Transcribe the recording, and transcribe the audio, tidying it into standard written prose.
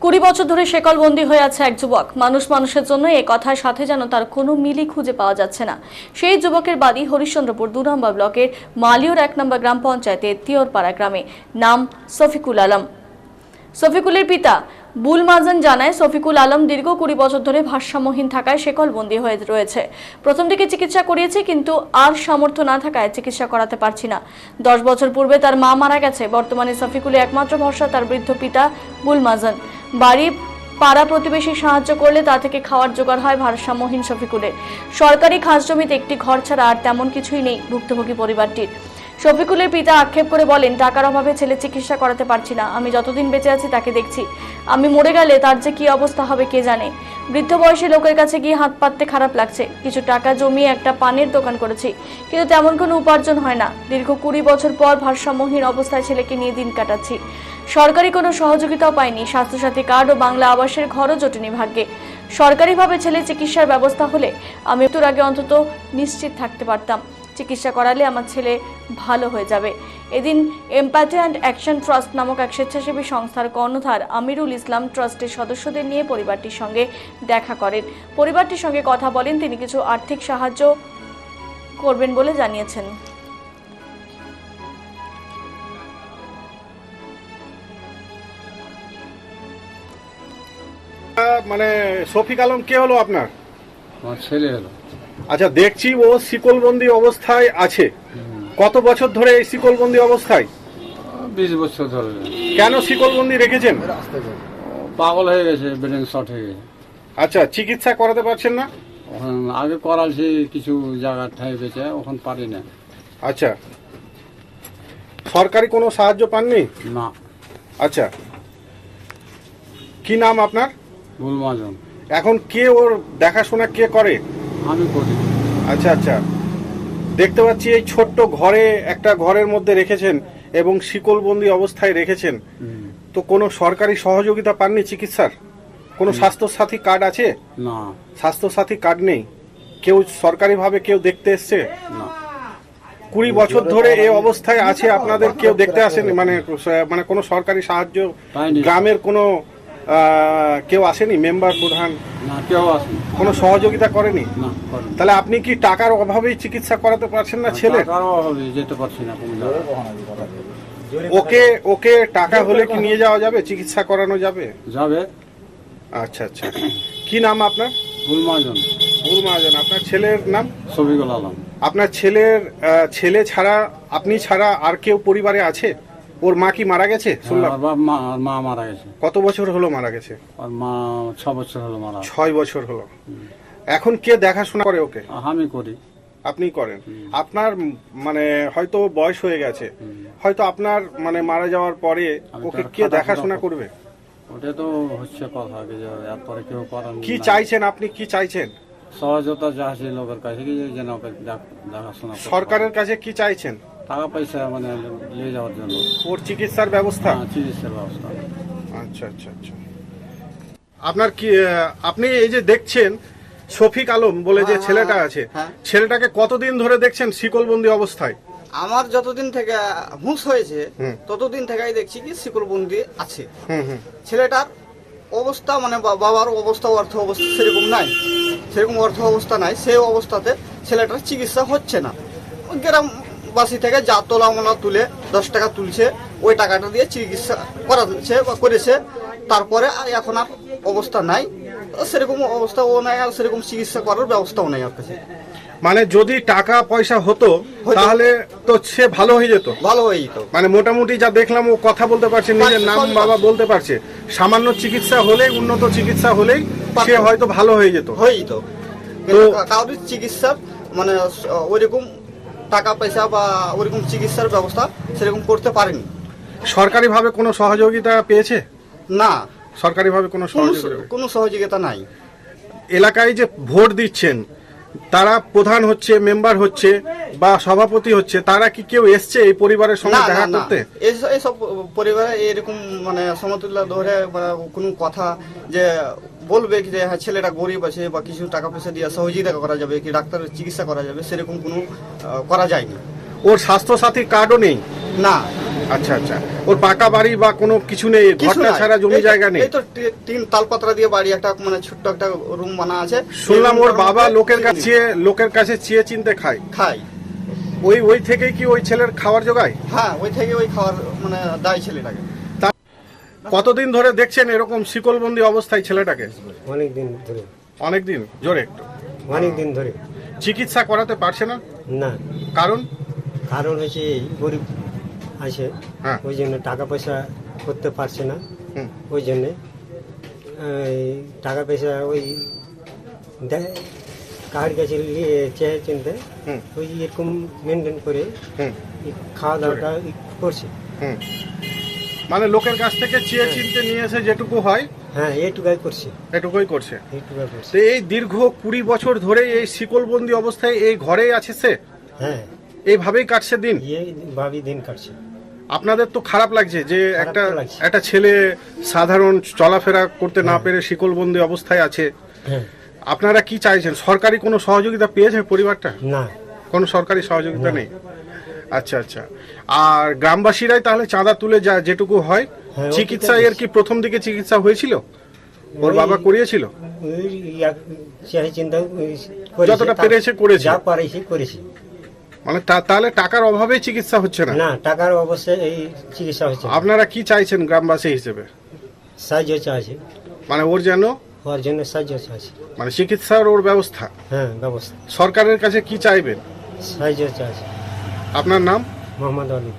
20 বছর ধরে শেকলবন্দি হয়ে আছে এক যুবক। মানুষ মানুষের জন্য এই কথার সাথে যেন তার কোনো মিলই খুঁজে পাওয়া যাচ্ছে না। সেই যুবকের বাড়ি হরিশ্চন্দ্রপুর 2 নম্বর ব্লকের মালিয়র 1 নম্বর গ্রাম পঞ্চায়েতের তিয়রপাড়া গ্রামে। নাম শফিকুল আলম। শফিকুলের পিতা বুল মাজান জানায়, শফিকুল আলম দীর্ঘ 20 বছর ধরে ভারসাম্যহীন থাকায় শেকলবন্দি হয়ে রয়েছে। প্রথম দিকে চিকিৎসা করিয়েছে, কিন্তু আর সামর্থ্য না থাকায় চিকিৎসা করাতে পারছি না। 10 বছর পূর্বে তার মা মারা গেছে। বর্তমানে শফিকুলের একমাত্র ভরসা তার বৃদ্ধ পিতা বুল মাজান। বাড়ি পাড়া প্রতিবেশী সাহায্য করলে তা থেকে খাওয়ার জোগাড় হয় ভারসাম্যহীন শফিকুলের। সরকারি খাস জমিতে একটি ঘর ছাড়া আর তেমন কিছুই নেই ভুক্তভোগী পরিবারটির। শফিকুলের পিতা আক্ষেপ করে বলেন, টাকার অভাবে ছেলে চিকিৎসা করাতে পারছি না। আমি যতদিন বেঁচে আছি তাকে দেখছি। আমি মরে গেলে তার যে কি অবস্থা হবে কে জানে। বৃদ্ধ বয়সে লোকের কাছে গিয়ে হাত পাততে খারাপ লাগছে। কিছু টাকা জমিয়ে একটা পানের দোকান করেছি, কিন্তু তেমন কোনো উপার্জন হয় না। দীর্ঘ 20 বছর পর ভারসাম্যহীন অবস্থায় ছেলেকে নিয়ে দিন কাটাচ্ছি। সরকারি কোনো সহযোগিতাও পাইনি। স্বাস্থ্যসাথী কার্ড ও বাংলা আবাসের ঘরও জোটেনি ভাগ্যে। সরকারিভাবে ছেলে চিকিৎসার ব্যবস্থা হলে আমি মৃত্যুর আগে অন্তত নিশ্চিত থাকতে পারতাম। চিকিৎসা করালে আমার ছেলে ভালো হয়ে যাবে। এদিন এমপ্যাথি অ্যান্ড অ্যাকশন ট্রাস্ট নামক এক স্বেচ্ছাসেবী সংস্থার কর্ণধার আমিরুল ইসলাম ট্রাস্টের সদস্যদের নিয়ে পরিবারটির সঙ্গে দেখা করেন। পরিবারটির সঙ্গে কথা বলেন। তিনি কিছু আর্থিক সাহায্য করবেন বলে জানিয়েছেন। মানে শফিক আলম কে হলো আপনার? আমার ছেলে হলো। আচ্ছা, দেখছি ও শিকলবন্দি অবস্থায় আছে। কত বছর ধরে এই শিকলবন্দি অবস্থায়? 20 বছর ধরে। কেন শিকলবন্দি রেখেছেন? পাগল হয়ে গেছে, ব্রেন শর্ট হয়ে গেছে। আচ্ছা, চিকিৎসা করাতে পারছেন না? ওখান আগে করালছি কিছু জায়গা ঠাই বেঁচে, ওখান পারি না। আচ্ছা, সরকারি কোনো সাহায্য পাননি? না। আচ্ছা, কি নাম আপনার? ভুল মাজন। এখন কে ওর দেখাশোনা কে করে? আমি করি। আচ্ছা আচ্ছা, দেখতে পাচ্ছি এই ছোট্ট ঘরে, একটা ঘরের মধ্যে রেখেছেন এবং শিকলবন্দি অবস্থায় রেখেছেন। তো কোনো সরকারি সহযোগিতা পাননি চিকিৎসার? কোনো স্বাস্থ্যসাথী কার্ড আছে? না। স্বাস্থ্যসাথী কার্ড নেই? কেউ সরকারিভাবে কেউ দেখতে এসছে? না। 20 বছর ধরে এই অবস্থায় আছে, আপনাদের কেউ দেখতে আসেনি? মানে কোনো সরকারি সাহায্য পাইনি। গ্রামের কোনো কেউ আসেনি? মেম্বার, প্রধান না, কেউ আসেনি। কোনো সহযোগিতা করেনি? না, করেনি। তাহলে আপনি কি টাকার অভাবেই চিকিৎসা করাতে পারছেন না ছেলে? টাকার অভাবে যেতে পারছি না কোনো জায়গায়। ওকে টাকা হলে কি নিয়ে যাওয়া যাবে, চিকিৎসা করানো যাবে? যাবে। আচ্ছা আচ্ছা, কি নাম আপনার? ভুল মাজন। ভুল মহাজন। আপনার ছেলের নাম? শফিকুল আলম। আপনার ছেলের ছেলে ছাড়া, আপনি ছাড়া আর কেউ পরিবারে আছে? ওর মা কি মারা গেছে শুনলাম? আর মা মারা গেছে। কত বছর হলো মারা গেছে? আর মা 6 বছর হলো মারা। 6 বছর হলো। এখন কে দেখাশোনা করে ওকে? আমি করি। আপনি করেন? আপনার মানে হয়তো বয়স হয়ে গেছে, হয়তো আপনার মানে মারা যাওয়ার পরে ওকে কে দেখাশোনা করবে? ওটা তো হচ্ছে কথা, এরপরে কেউ করার কি চাইছেন আপনি? কি চাইছেন? সহযোগিতা যা আছে লোকের কাছে কি যেন ওকে দেখাশোনা করে। সরকারের কাছে কি চাইছেন? টাকা পয়সা মানে নিয়ে যাওয়ার জন্য। ওর চিকিৎসার ব্যবস্থা? চিকিৎসার ব্যবস্থা। আচ্ছা আচ্ছা আচ্ছা। আপনার কি, আপনি এই যে দেখছেন শফিক আলম বলে যে ছেলেটা আছে, ছেলেটাকে কতদিন ধরে দেখছেন শিকলবন্দি অবস্থায়? আমার যতদিন থেকে হুঁশ হয়েছে ততদিন থেকেই দেখছি কি শিকলবন্দি আছে। ছেলেটার অবস্থা মানে বাবার অবস্থা, অর্থ অবস্থা সেরকম নাই, সেরকম অর্থ অবস্থা নাই। সেই অবস্থাতে ছেলেটার চিকিৎসা হচ্ছে না। গ্রামবাসী থেকে যা তোলা মোলা তুলে 10 টাকা তুলছে, ওই টাকাটা দিয়ে চিকিৎসা করাচ্ছে বা করেছে। তারপরে এখন আর অবস্থা নাই, সেরকম অবস্থাও নাই, আর সেরকম চিকিৎসা করার ব্যবস্থাও নাই আর কাছে। মানে যদি টাকা পয়সা হতো তাহলে তো সে ভালো হয়ে যেত? ভালো হয়ে যেত। মানে মোটামুটি যা দেখলাম ও কথা বলতে পারছে, নিজের নাম বাবা বলতে পারছে। সামান্য চিকিৎসা হলেই, উন্নত চিকিৎসা হলেই সে হয়তো ভালো হয়ে যেত। হয়ে যেত, কারোর চিকিৎসার মানে ওইরকম টাকা পয়সা বা ওইরকম চিকিৎসার ব্যবস্থা সেরকম করতে পারেনি। সরকারিভাবে কোনো সহযোগিতা পেয়েছে? না, সরকারিভাবে কোনো সহযোগিতা? কোনো সহযোগিতা নাই। এলাকায় যে ভোট দিচ্ছেন, তারা প্রধান হচ্ছে, মেম্বার হচ্ছে বা সভাপতি হচ্ছে, তারা কি কেউ এসছে এই পরিবারের সঙ্গে দেখা করতে? এইসব পরিবারে এরকম মানে সমতুল্য ধরে কোনো কথা যে বলবে কি যে হ্যাঁ ছেলেটা গরিব আছে বা কিছু টাকা পয়সা দিয়ে সহযোগিতা করা যাবে কি ডাক্তারের চিকিৎসা করা যাবে, সেরকম কোনো করা যায়নি। ওর স্বাস্থ্যসাথী কার্ডও নেই? না, আচ্ছা আচ্ছা, ওর পাকা বাড়ি বা কোনো কিছু নেই, কিছু ঘরটা নাই। ছাড়া জমি এই তো- জায়গা নেই? এই তো তিন তালপাত্রা দিয়ে বাড়ি, একটা মানে ছোট্ট একটা রুম বানা আছে। শুনলাম এই ওর রুমটার বাবা মধ্যে লোকের কাছে চেয়ে চিনতে খায়। খায়। ওই থেকে কি ওই ছেলের খাবার জোগায়? হ্যাঁ, ওই থেকে ওই খাওয়ার মানে দায় ছেলেটাকে। কতদিন ধরে দেখছেন এরকম শিকলবন্দি অবস্থায় ছেলেটাকে? অনেক দিন ধরে, অনেক দিন, জোরে একটু। অনেক দিন ধরে। চিকিৎসা করাতে পারছে না, না, কারণ? কারণ হচ্ছে এই গরিব আছে, হ্যাঁ। ওই জন্য টাকা পয়সা করতে পারছে না। হুম। ওই জন্যে টাকা পয়সা ওই কার কাছে নিয়ে চেয়ে চিনতে হুম। ওই এরকম মেনটেন করে হুম এই খাওয়া দাওয়াটা করছে। হুম। মানে লোকের কাছ থেকে চেয়ে চিনতে নিয়ে এসে যেটুকু হয় হ্যাঁ, এইটুকাই করছে, এটুকুই করছে। এইটুকাই করছে। তো এই দীর্ঘ 20 বছর ধরে এই শিকলবন্দি অবস্থায় এই ঘরেই আছে সে, হ্যাঁ, এইভাবেই কাটছে দিন। ইয়ে ভাবি দিন কাটছে। আপনাদের তো খারাপ লাগছে যে খারাপ তো লাগছে। একটা ছেলে সাধারণ চলাফেরা করতে না পেরে শিকলবন্দি অবস্থায় আছে। হ্যাঁ, আপনারা কি চাইছেন? সরকারি কোনো সহযোগিতা পেয়েছে পরিবারটা? না, কোনো সরকারি সহযোগিতা নেই। আচ্ছা আচ্ছা। আর গ্রামবাসীরাই তাহলে চাঁদা তুলে যা যেটুকু হয়, হ্যাঁ, চিকিৎসা ওইটাই এর কি প্রথম দিকে চিকিৎসা হয়েছিল? ওর ওই- বাবা করিয়েছিল? ওই চেয়ে চিন্তা করেছে, যতটা পেরেছে করেছে। যা পারেছে করেছে। মানে তাহলে টাকার অভাবে চিকিৎসা হচ্ছে না? না, টাকার অবশ্যই এই চিকিৎসা হচ্ছে না। আপনারা কি চাইছেন গ্রামবাসী হিসেবে? সাহায্য চাইছে, মানে ওর যেন হওয়ার জন্য সাহায্য চাইছে। মানে চিকিৎসার ওর ব্যবস্থা, হ্যাঁ, ব্যবস্থা সরকারের কাছে কি চাইবেন? সাহায্য চাইছে। আপনার নাম? মোহাম্মদ আলী।